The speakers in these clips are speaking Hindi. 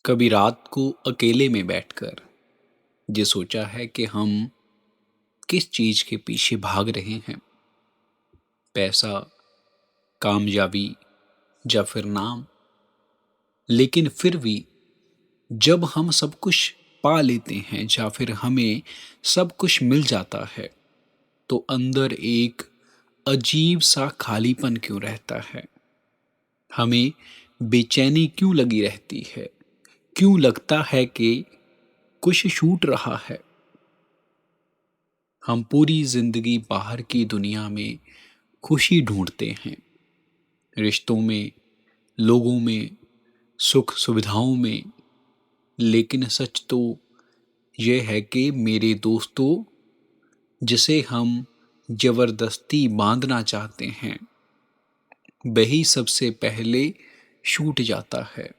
कभी रात को अकेले में बैठकर ये सोचा है कि हम किस चीज के पीछे भाग रहे हैं। पैसा, कामयाबी या फिर नाम। लेकिन फिर भी जब हम सब कुछ पा लेते हैं या फिर हमें सब कुछ मिल जाता है तो अंदर एक अजीब सा खालीपन क्यों रहता है। हमें बेचैनी क्यों लगी रहती है। क्यों लगता है कि कुछ छूट रहा है। हम पूरी जिंदगी बाहर की दुनिया में खुशी ढूंढते हैं, रिश्तों में, लोगों में, सुख सुविधाओं में। लेकिन सच तो यह है कि मेरे दोस्तों, जिसे हम जबरदस्ती बांधना चाहते हैं वही सबसे पहले छूट जाता है।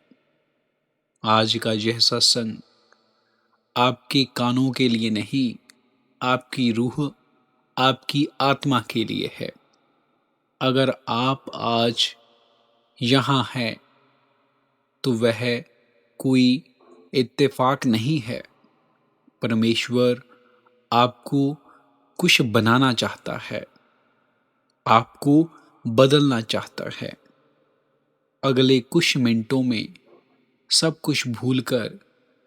आज का यह सत्संग आपके कानों के लिए नहीं, आपकी रूह, आपकी आत्मा के लिए है। अगर आप आज यहाँ हैं तो वह कोई इत्तेफाक नहीं है। परमेश्वर आपको कुछ बनाना चाहता है, आपको बदलना चाहता है। अगले कुछ मिनटों में सब कुछ भूलकर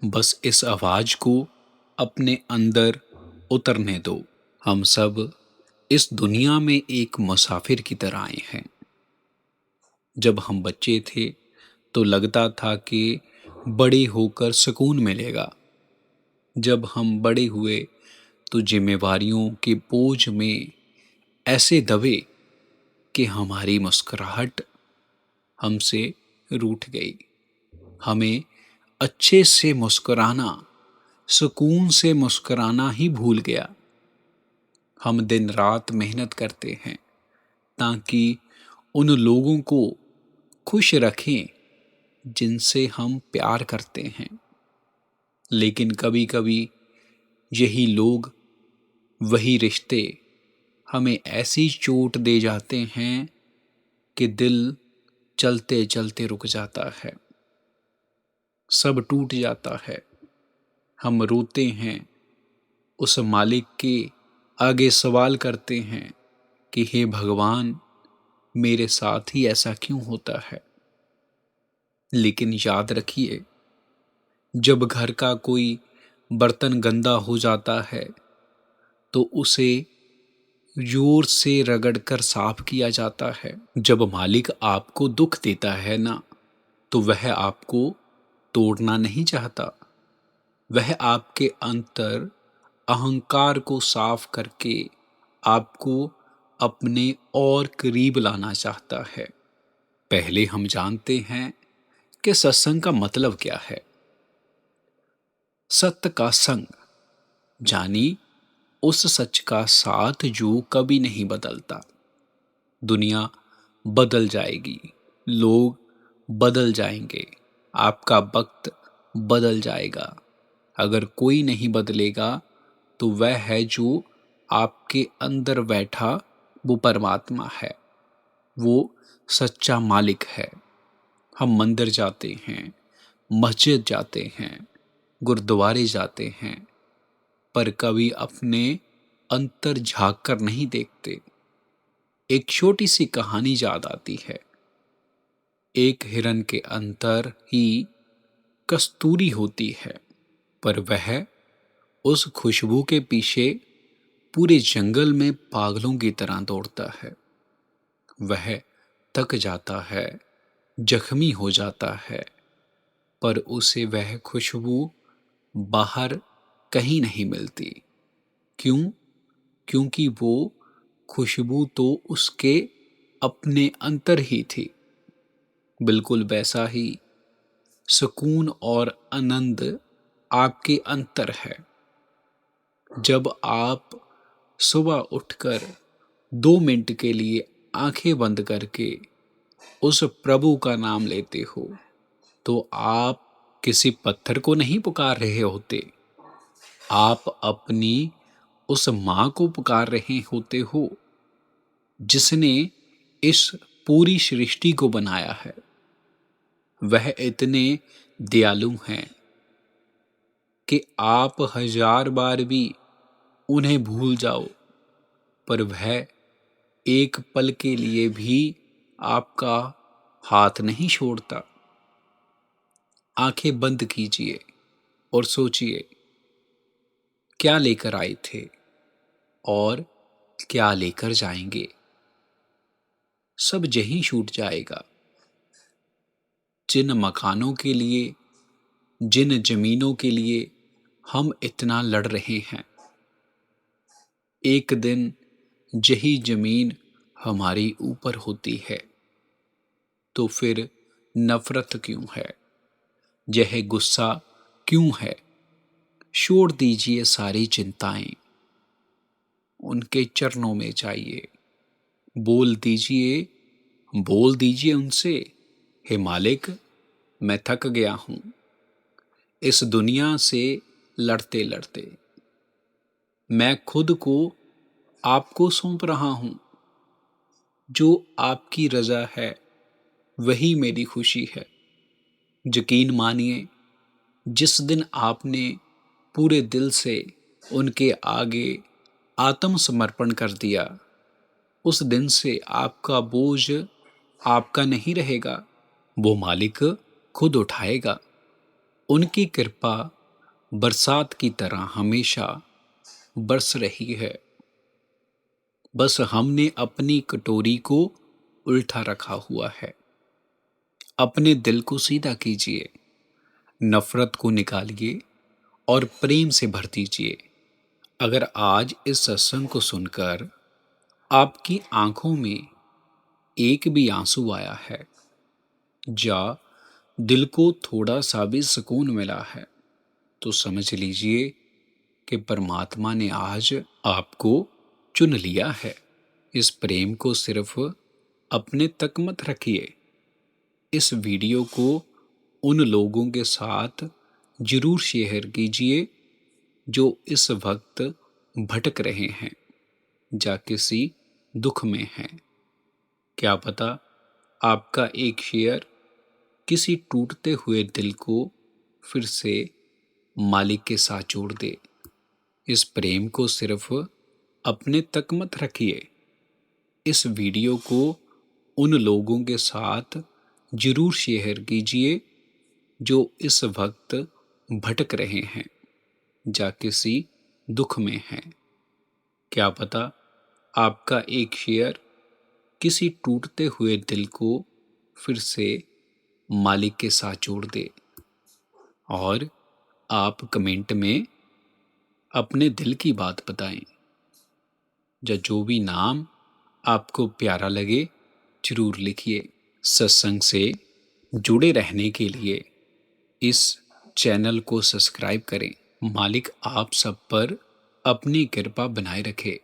बस इस आवाज को अपने अंदर उतरने दो। हम सब इस दुनिया में एक मुसाफिर की तरह आए हैं। जब हम बच्चे थे तो लगता था कि बड़े होकर सुकून मिलेगा। जब हम बड़े हुए तो जिम्मेवारियों के बोझ में ऐसे दबे कि हमारी मुस्कुराहट हमसे रूठ गई। हमें अच्छे से मुस्कुराना, सुकून से मुस्कुराना ही भूल गया। हम दिन रात मेहनत करते हैं ताकि उन लोगों को खुश रखें जिनसे हम प्यार करते हैं। लेकिन कभी कभी यही लोग, वही रिश्ते हमें ऐसी चोट दे जाते हैं कि दिल चलते चलते रुक जाता है, सब टूट जाता है। हम रोते हैं, उस मालिक के आगे सवाल करते हैं कि हे भगवान, मेरे साथ ही ऐसा क्यों होता है। लेकिन याद रखिए, जब घर का कोई बर्तन गंदा हो जाता है तो उसे जोर से रगड़कर साफ किया जाता है। जब मालिक आपको दुख देता है ना, तो वह आपको तोड़ना नहीं चाहता। वह आपके अंतर अहंकार को साफ करके आपको अपने और करीब लाना चाहता है। पहले हम जानते हैं कि सत्संग का मतलब क्या है। सत्य का संग, जानी उस सच का साथ जो कभी नहीं बदलता। दुनिया बदल जाएगी, लोग बदल जाएंगे, आपका वक्त बदल जाएगा। अगर कोई नहीं बदलेगा तो वह है जो आपके अंदर बैठा, वो परमात्मा है, वो सच्चा मालिक है। हम मंदिर जाते हैं, मस्जिद जाते हैं, गुरुद्वारे जाते हैं, पर कभी अपने अंतर झांक कर नहीं देखते। एक छोटी सी कहानी याद आती है। एक हिरन के अंदर ही कस्तूरी होती है, पर वह उस खुशबू के पीछे पूरे जंगल में पागलों की तरह दौड़ता है। वह थक जाता है, जख्मी हो जाता है, पर उसे वह खुशबू बाहर कहीं नहीं मिलती। क्यों? क्योंकि वो खुशबू तो उसके अपने अंतर ही थी। बिल्कुल वैसा ही सुकून और आनंद आपके अंतर है। जब आप सुबह उठकर 2 मिनट के लिए आंखें बंद करके उस प्रभु का नाम लेते हो तो आप किसी पत्थर को नहीं पुकार रहे होते, आप अपनी उस माँ को पुकार रहे होते हो जिसने इस पूरी सृष्टि को बनाया है। वह इतने दयालु हैं कि आप हजार बार भी उन्हें भूल जाओ, पर वह एक पल के लिए भी आपका हाथ नहीं छोड़ता। आंखें बंद कीजिए और सोचिए, क्या लेकर आए थे और क्या लेकर जाएंगे। सब यहीं छूट जाएगा। जिन मकानों के लिए, जिन जमीनों के लिए हम इतना लड़ रहे हैं, एक दिन यही जमीन हमारी ऊपर होती है, तो फिर नफरत क्यों है, यह गुस्सा क्यों है। छोड़ दीजिए सारी चिंताएं, उनके चरणों में जाइए। बोल दीजिए उनसे, हे मालिक, मैं थक गया हूं इस दुनिया से लड़ते लड़ते। मैं खुद को आपको सौंप रहा हूं। जो आपकी रजा है वही मेरी खुशी है। यकीन मानिए, जिस दिन आपने पूरे दिल से उनके आगे आत्मसमर्पण कर दिया, उस दिन से आपका बोझ आपका नहीं रहेगा, वो मालिक खुद उठाएगा। उनकी कृपा बरसात की तरह हमेशा बरस रही है। बस हमने अपनी कटोरी को उल्टा रखा हुआ है। अपने दिल को सीधा कीजिए, नफरत को निकालिए और प्रेम से भर दीजिए। अगर आज इस सत्संग को सुनकर आपकी आंखों में एक भी आंसू आया है, या दिल को थोड़ा सा भी सुकून मिला है, तो समझ लीजिए कि परमात्मा ने आज आपको चुन लिया है। इस प्रेम को सिर्फ अपने तक मत रखिए। इस वीडियो को उन लोगों के साथ जरूर शेयर कीजिए जो इस वक्त भटक रहे हैं या किसी दुख में हैं। क्या पता आपका एक शेयर किसी टूटते हुए दिल को फिर से मालिक के साथ जोड़ दे। इस प्रेम को सिर्फ अपने तक मत रखिए। इस वीडियो को उन लोगों के साथ जरूर शेयर कीजिए जो इस वक्त भटक रहे हैं या किसी दुख में हैं। क्या पता आपका एक शेयर किसी टूटते हुए दिल को फिर से मालिक के साथ जोड़ दे। और आप कमेंट में अपने दिल की बात बताएं, या जो भी नाम आपको प्यारा लगे जरूर लिखिए। सत्संग से जुड़े रहने के लिए इस चैनल को सब्सक्राइब करें। मालिक आप सब पर अपनी कृपा बनाए रखे।